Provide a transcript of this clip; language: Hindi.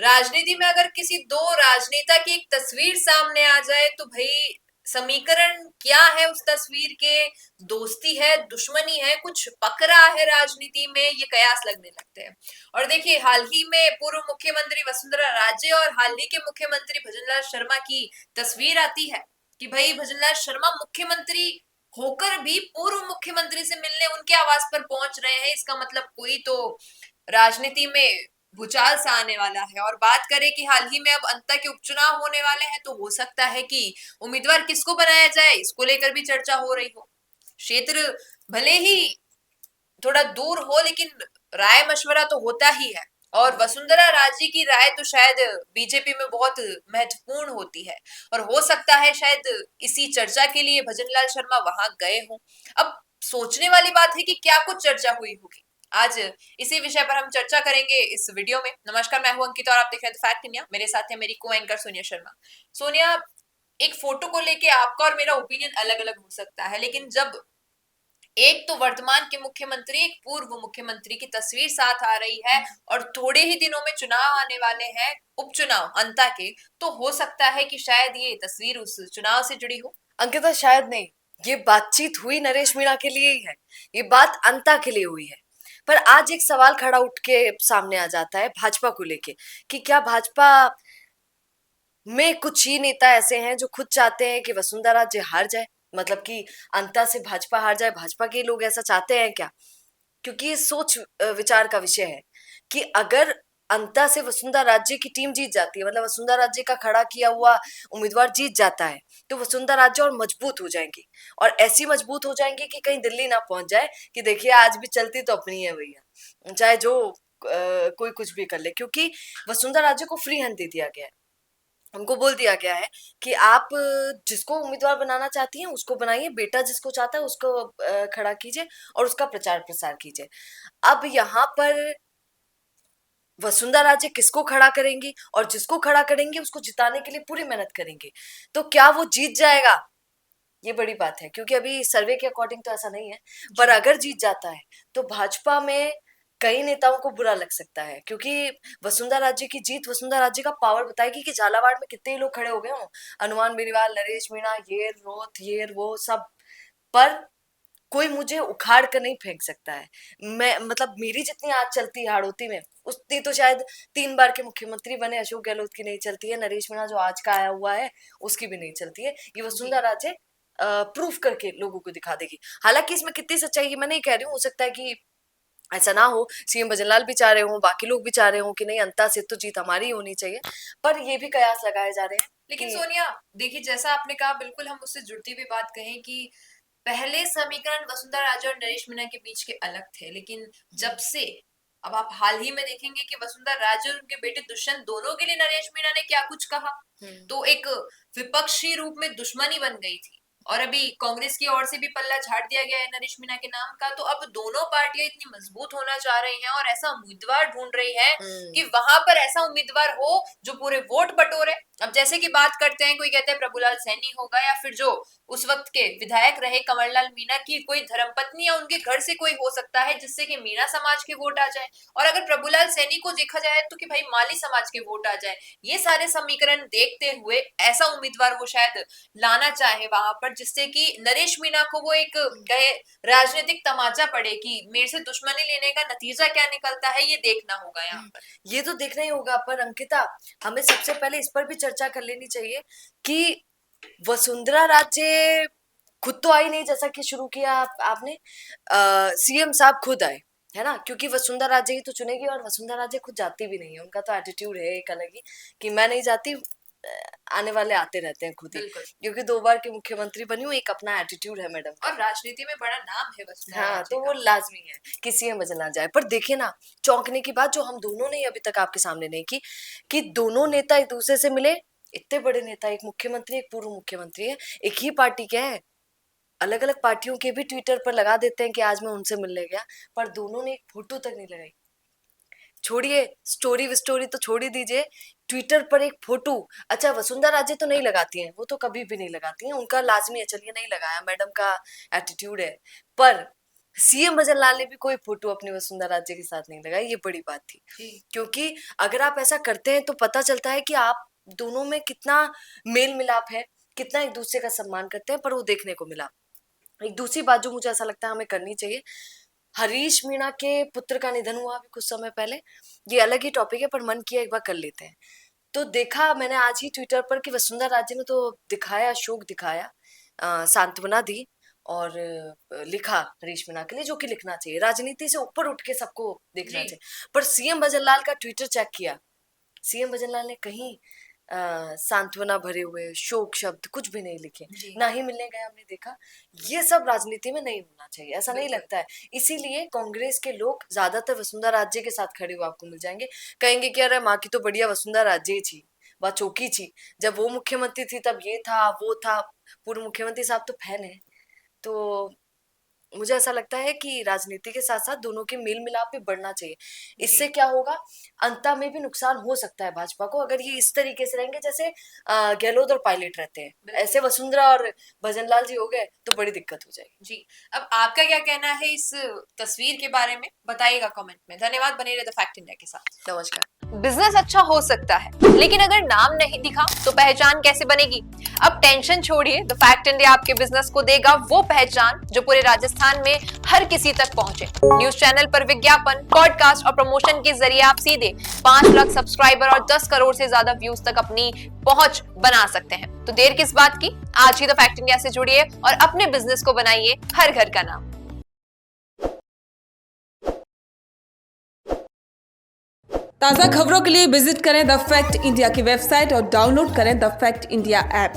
राजनीति में अगर किसी दो राजनेता की एक तस्वीर सामने आ जाए तो भाई समीकरण क्या है उस तस्वीर के? दोस्ती है, दुश्मनी है, कुछ पकड़ा है राजनीति में, ये कयास लगने लगते हैं। और देखिए, हाल ही में पूर्व मुख्यमंत्री वसुंधरा राजे और हाल ही के मुख्यमंत्री भजनलाल शर्मा की तस्वीर आती है कि भाई भजनलाल शर्मा मुख्यमंत्री होकर भी पूर्व मुख्यमंत्री से मिलने उनके आवास पर पहुंच रहे हैं। इसका मतलब कोई तो राजनीति में भूचाल सा आने वाला है। और बात करें कि हाल ही में अब अंता के उपचुनाव होने वाले हैं, तो हो सकता है कि उम्मीदवार किसको बनाया जाए इसको लेकर भी चर्चा हो रही हो। क्षेत्र भले ही थोड़ा दूर हो, लेकिन राय मशवरा तो होता ही है। और वसुंधरा राजे की राय तो शायद बीजेपी में बहुत महत्वपूर्ण होती है, और हो सकता है शायद इसी चर्चा के लिए भजनलाल शर्मा वहां गए हों। अब सोचने वाली बात है कि क्या कुछ चर्चा हुई होगी। आज इसी विषय पर हम चर्चा करेंगे इस वीडियो में। नमस्कार, मैं हूं अंकिता और आप देख रहे हैं फैक्ट इंडिया। मेरे साथ है मेरी को एंकर सोनिया शर्मा। सोनिया, एक फोटो को लेके आपका और मेरा ओपिनियन अलग अलग हो सकता है, लेकिन जब एक तो वर्तमान के मुख्यमंत्री, एक पूर्व मुख्यमंत्री की तस्वीर साथ आ रही है और थोड़े ही दिनों में चुनाव आने वाले हैं, उपचुनाव अंता के, तो हो सकता है कि शायद ये तस्वीर उस चुनाव से जुड़ी हो। अंकिता, शायद नहीं। ये बातचीत हुई नरेश मीणा के लिए ही है। ये बात अंता के लिए हुई है। पर आज एक सवाल खड़ा उठ के सामने आ जाता है भाजपा को लेके कि क्या भाजपा में कुछ ही नेता ऐसे हैं जो खुद चाहते हैं कि वसुंधरा जी हार जाए, मतलब कि अंता से भाजपा हार जाए। भाजपा के लोग ऐसा चाहते हैं क्या? क्योंकि ये सोच विचार का विषय है कि अगर अंता से वसुंधरा राज्य की टीम जीत जाती है, मतलब वसुंधरा राज्य का खड़ा किया हुआ उम्मीदवार जीत जाता है, तो वसुंधरा राज्य और मजबूत हो जाएंगी। और ऐसी मजबूत हो जाएंगी कि कहीं दिल्ली ना पहुंच जाए कि देखिए आज भी चलती तो अपनी है भैया, चाहे जो कोई कुछ भी कर ले। क्योंकि वसुंधरा राज्य को फ्री हैंड दे दिया गया है। हमको बोल दिया गया है कि आप जिसको उम्मीदवार बनाना चाहती हैं उसको बनाइए, बेटा जिसको चाहता है उसको खड़ा कीजिए और उसका प्रचार प्रसार कीजिए। अब यहाँ पर वसुंधरा राजे किसको खड़ा करेंगी, और जिसको खड़ा करेंगी उसको जिताने के लिए पूरी मेहनत करेंगे। तो क्या वो जीत जाएगा? ये बड़ी बात है, क्योंकि अभी सर्वे के अकॉर्डिंग तो ऐसा नहीं है। पर अगर जीत जाता है तो भाजपा में कई नेताओं को बुरा लग सकता है, क्योंकि वसुंधरा राजे की जीत वसुंधरा राजे का पावर बताएगी कि झालावाड़ में कितने लोग खड़े हो गए हों, हनुमान बेनीवाल, नरेश मीणा, ये रोथ, ये वो सब। पर कोई मुझे उखाड़ कर नहीं फेंक सकता है। मैं, मतलब मेरी जितनी आज चलती है हाड़ोती में, उतनी तो शायद 3 बार के मुख्यमंत्री बने अशोक गहलोत की नहीं चलती है, नरेश मीणा जो आज का आया हुआ है उसकी भी नहीं चलती है। ये जी। वसुंधरा राजे प्रूफ करके लोगों को दिखा देगी। हालांकि इसमें कितनी सच्चाई है मैं नहीं कह रही हूँ, हो सकता है कि ऐसा ना हो, सीएम भजनलाल भी चाह रहे हो, बाकी लोग भी चाह रहे हो कि नहीं अंता से तो जीत हमारी ही होनी चाहिए। पर ये भी कयास लगाए जा रहे हैं लेकिन कि सोनिया, देखिए, जैसा आपने कहा, बिल्कुल हम उससे जुड़ती हुई बात कहें कि पहले समीकरण वसुंधरा राजे और नरेश मीणा के बीच के अलग थे, लेकिन जब से अब आप हाल ही में देखेंगे कि वसुंधरा राजे और उनके बेटे दुष्यंत दोनों के लिए नरेश मीणा ने क्या कुछ कहा, तो एक विपक्षी रूप में दुश्मनी बन गई थी। और अभी कांग्रेस की ओर से भी पल्ला झाड़ दिया गया है नरेश मीणा के नाम का। तो अब दोनों पार्टियां इतनी मजबूत होना चाह रही हैं और ऐसा उम्मीदवार ढूंढ रही है कि वहां पर ऐसा उम्मीदवार हो जो पूरे वोट बटोरे। अब जैसे कि बात करते हैं, कोई कहते हैं प्रभुलाल सैनी होगा, या फिर जो उस वक्त के विधायक रहे कंवरलाल मीणा की कोई धर्मपत्नी या उनके घर से कोई हो सकता है जिससे कि मीणा समाज के वोट आ जाए। और अगर प्रभुलाल सैनी को देखा जाए तो कि भाई माली समाज के वोट आ जाए। ये सारे समीकरण देखते हुए ऐसा उम्मीदवार वो शायद लाना चाहे वहां पर, जिससे कि नरेश मीणा को वो एक कहे राजनीतिक तमाचा पड़े कि मेरे से दुश्मनी लेने का नतीजा क्या निकलता है, ये देखना होगा यहाँ पर। ये तो देखना ही होगा। पर अंकिता, हमें सबसे पहले इस पर भी चर्चा कर लेनी चाहिए कि वसुंधरा राजे खुद तो आई नहीं, जैसा कि शुरू किया आपने। सीएम साहब खुद आए, है ना, क्योंकि वसुंधरा राजे ही तो चुनेगी, और वसुंधरा राजे खुद जाती भी नहीं है। उनका तो एटीट्यूड है एक अलग ही कि मैं नहीं जाती, आने वाले आते रहते हैं खुद ही। बिल्कुल। क्योंकि 2 बार की मुख्यमंत्री बनी हूँ, एक अपना एटीट्यूड है मैडम का। और राजनीति में बड़ा नाम है वसुंधरा हाँ, राजे तो वो का। लाजमी है कि सीएम बदलना जाए। पर देखिए ना, चौंकने की बात जो हम दोनों ने अभी तक आपके सामने नहीं की, कि दोनों नेता एक दूसरे से मिले। इतने बड़े नेता, एक मुख्यमंत्री एक पूर्व मुख्यमंत्री है, एक ही पार्टी के हैं। अलग अलग पार्टियों के भी ट्विटर पर लगा देते हैं कि आज मैं उनसे मिलने गया, पर दोनों ने एक फोटो तक नहीं लगाई। छोड़िए स्टोरी विस्टोरी तो छोड़ ही दीजिए, ट्विटर पर एक फोटो। अच्छा, वसुंधरा राजे तो नहीं लगाती हैं, वो तो कभी भी नहीं लगाती हैं, उनका लाजमी है, चलिए नहीं लगाया, मैडम का एटीट्यूड है। पर सीएम भजनलाल ने भी कोई फोटो अपनी वसुंधरा राजे के साथ नहीं लगाई, ये बड़ी बात थी। क्योंकि अगर आप ऐसा करते हैं तो पता चलता है कि आप दोनों में कितना मेल मिलाप है, कितना एक दूसरे का सम्मान करते हैं, पर वो देखने को मिला। एक दूसरी बात जो मुझे ऐसा लगता है हमें करनी चाहिए, हरीश मीणा के पुत्र का निधन हुआ अभी कुछ समय पहले, ये अलग ही टॉपिक है, पर मन किया एक बार कर लेते हैं। तो देखा मैंने आज ही ट्विटर पर कि वसुंधरा राजे ने तो दिखाया, शोक दिखाया, सांत्वना दी और लिखा हरीश मीणा के लिए, जो कि लिखना चाहिए, राजनीति से ऊपर उठ के सबको देखना चाहिए। पर सीएम भजनलाल का ट्विटर चेक किया, सीएम भजनलाल ने कहीं सांत्वना भरे हुए शोक शब्द कुछ भी नहीं लिखे, ना ही मिलने गए हमने देखा। ये सब राजनीति में नहीं होना चाहिए, ऐसा नहीं लगता है। इसीलिए कांग्रेस के लोग ज्यादातर वसुंधरा राजे के साथ खड़े हुए आपको मिल जाएंगे, कहेंगे कि अरे माँ की तो बढ़िया वसुंधरा राजे थी, वह चौकी थी, जब वो मुख्यमंत्री थी तब ये था वो था। पूर्व मुख्यमंत्री साहब तो फैन है। तो मुझे ऐसा लगता है कि राजनीति के साथ साथ दोनों के मेल मिलाप भी बढ़ना चाहिए। इससे क्या होगा, अंता में भी नुकसान हो सकता है भाजपा को, अगर ये इस तरीके से रहेंगे जैसे गहलोत और पायलट रहते हैं, ऐसे वसुंधरा और भजनलाल जी हो गए तो बड़ी दिक्कत हो जाएगी। जी, अब आपका क्या कहना है इस तस्वीर के बारे में, बताइएगा कमेंट में। धन्यवाद, बने रहे द फैक्ट इंडिया के साथ। नमस्कार। बिजनेस अच्छा हो सकता है, लेकिन अगर नाम नहीं दिखा तो पहचान कैसे बनेगी? अब टेंशन छोड़िए, द फैक्ट इंडिया आपके बिजनेस को देगा वो पहचान जो पूरे राजस्थान में हर किसी तक पहुंचे। न्यूज चैनल पर विज्ञापन, पॉडकास्ट और प्रमोशन के जरिए आप सीधे 5 लाख सब्सक्राइबर और 10 करोड़ से ज्यादा व्यूज तक अपनी पहुंच बना सकते हैं। तो देर किस बात की, आज ही द फैक्ट इंडिया से जुड़िए और अपने बिजनेस को बनाइए हर घर का नाम। ताज़ा खबरों के लिए विजिट करें द फैक्ट इंडिया की वेबसाइट और डाउनलोड करें द फैक्ट इंडिया ऐप।